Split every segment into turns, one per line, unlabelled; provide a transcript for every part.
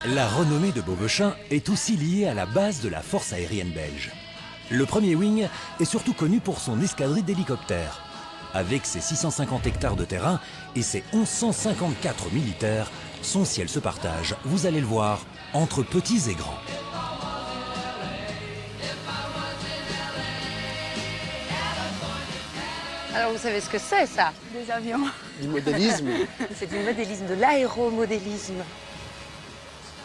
La renommée de Beauvechain est aussi liée à la base de la force aérienne belge. Le premier Wing est surtout connu pour son escadrille d'hélicoptères. Avec ses 650 hectares de terrain et ses 1154 militaires, son ciel se partage, vous allez le voir, entre petits et grands.
Alors vous savez ce que c'est ça?
Des avions.
Du modélisme.
C'est du modélisme, de l'aéromodélisme.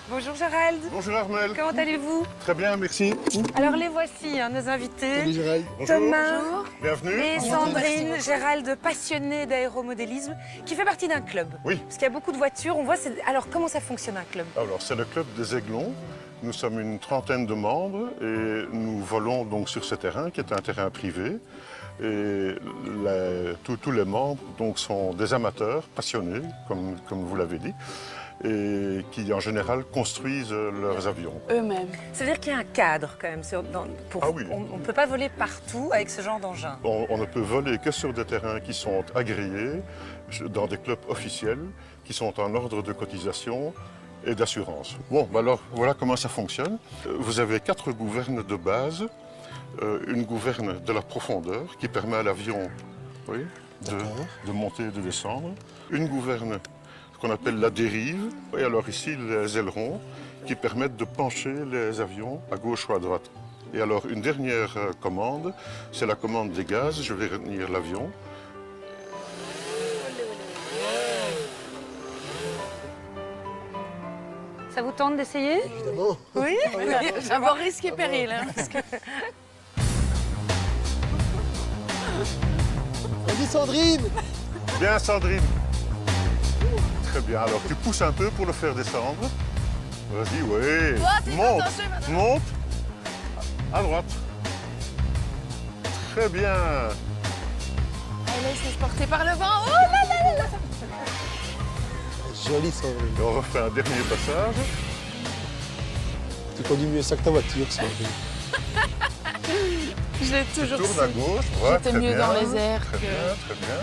Bonjour Gérald.
Bonjour Armel.
Comment allez-vous?
Très bien, merci.
Alors les voici, nos invités.
Salut Gérald.
Thomas
Bienvenue.
et Sandrine, Gérald, passionné d'aéromodélisme, qui fait partie d'un club.
Oui.
Parce qu'il y a beaucoup de voitures, on voit. Alors comment ça fonctionne un club?
Alors, c'est le club des Aiglons. Nous sommes une trentaine de membres et nous volons donc sur ce terrain qui est un terrain privé. Et tous les membres donc, sont des amateurs passionnés, comme vous l'avez dit, et qui en général construisent leurs avions.
Eux-mêmes.
Ça veut dire qu'il y a un cadre quand même.
Ah oui.
On ne peut pas voler partout avec ce genre d'engin.
On ne peut voler que sur des terrains qui sont agréés, dans des clubs officiels, qui sont en ordre de cotisation et d'assurance. Bon, alors voilà comment ça fonctionne. Vous avez 4 gouvernes de base. Une gouverne de la profondeur qui permet à l'avion de monter et de descendre. Une gouverne qu'on appelle la dérive. Et alors ici, les ailerons qui permettent de pencher les avions à gauche ou à droite. Et alors une dernière commande, c'est la commande des gaz. Je vais retenir l'avion.
Ça vous tente d'essayer?
Évidemment.
Oui.
J'avais risque et péril. Hein, parce que...
Vas-y Sandrine.
Bien Sandrine. Très bien, alors tu pousses un peu pour le faire descendre. Vas-y, oui. Monte, monte. À droite. Très bien.
Elle laisse se porter par le vent. Oh là là là là.
Jolie Sandrine.
Et on refait un dernier passage.
Tu conduis mieux ça que ta voiture, Sandrine.
Je l'ai toujours
Tourne
su.
à gauche. Ouais,
J'étais
très
mieux
bien,
dans les airs
très
que-
bien, très bien.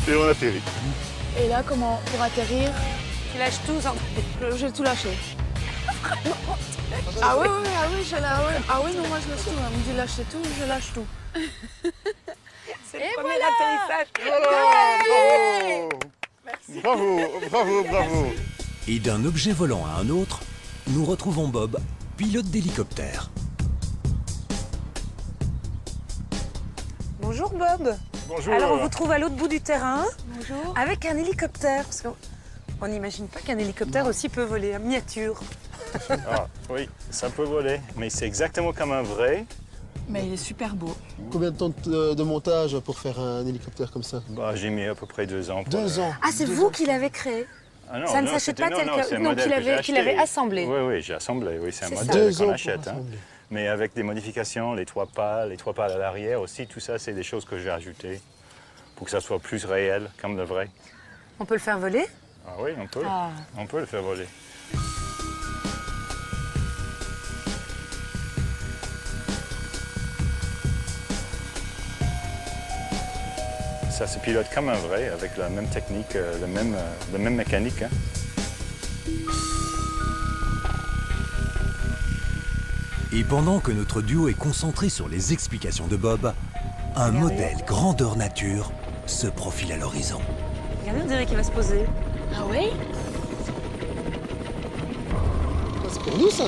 Et on atterrit.
Et là, comment pour atterrir?
Tu lâches tout, Sandrine.
J'ai tout lâché. Ah oui, oui, ah oui, ah oui, non, moi je lâche tout. Elle me dit lâcher tout, je lâche tout.
C'est le premier atterrissage.
Bravo, bravo, bravo.
Et d'un objet volant à un autre, nous retrouvons Bob, pilote d'hélicoptère.
Bonjour Bob.
Bonjour.
Alors on vous trouve à l'autre bout du terrain
Bonjour.
avec un hélicoptère. Parce qu'on n'imagine pas qu'un hélicoptère aussi peut voler, en miniature.
Ah, oui, ça peut voler, mais c'est exactement comme un vrai.
Mais il est super beau.
Combien de temps de montage pour faire un hélicoptère comme ça?
Bah, j'ai mis à peu près 2 ans. pour
2 ans.
Ah, c'est vous qui l'avez créé?
Ah non,
Ça ne
non,
s'achète
c'était-
pas tel
non,
que-
c'est un
non,
modèle
qu'il
que j'ai
avait- qu'il
acheté.
avait assemblé.
Oui, oui, j'ai assemblé, oui, c'est un
C'est ça.
modèle
2 ans
qu'on
pour
achète. Hein.
assembler.
Mais avec des modifications, les 3 pales à l'arrière aussi, tout ça, c'est des choses que j'ai ajoutées pour que ça soit plus réel, comme le vrai.
On peut le faire voler?
Ah oui, on peut.
Ah.
On peut le faire voler. Ça se pilote comme un vrai, avec la même technique, la même mécanique. Hein.
Et pendant que notre duo est concentré sur les explications de Bob, un modèle grandeur nature se profile à l'horizon.
Regardez, on dirait qu'il va se poser.
Ah oui?
Ça, c'est pour nous ça.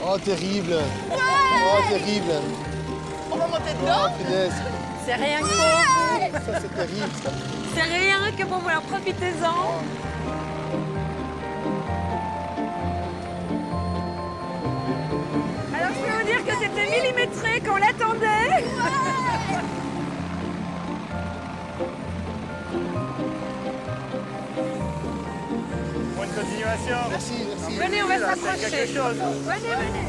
Oh terrible. Oh terrible.
On va monter
Oh punaise.
C'est rien que pour vous.
Ça c'est terrible ça.
C'est rien que pour vous. Alors profitez-en. Alors je peux vous dire que c'était millimétré qu'on l'attendait.
Bonne continuation.
Merci, merci.
Venez, on va
Là, c'est
s'approcher.
quelque chose.
Venez, venez.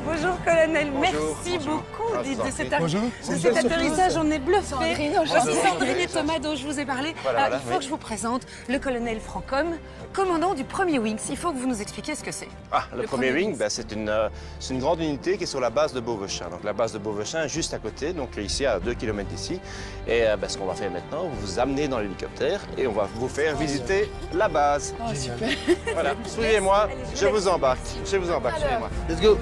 Bonjour colonel,
Bonjour,
merci
bonjour.
beaucoup
Ah, je vous en prie.
Bonjour.
de cet atterrissage, on est bluffé.
Sandrine,
Voici Sandrine et Thomas dont je vous ai parlé.
Voilà,
Il faut
oui.
que je vous présente le colonel Francom, commandant du premier Wings. Il faut que vous nous expliquiez ce que c'est.
Le premier wing, c'est une grande unité qui est sur la base de Beauvechin. Donc la base de Beauvechin est juste à côté, donc ici à 2 km d'ici. Et ce qu'on va faire maintenant, on va vous amener dans l'hélicoptère et on va vous faire visiter la base.
Oh, super.
Voilà, suivez-moi, je vous embarque. Je vous embarque, suivez-moi.
Let's go.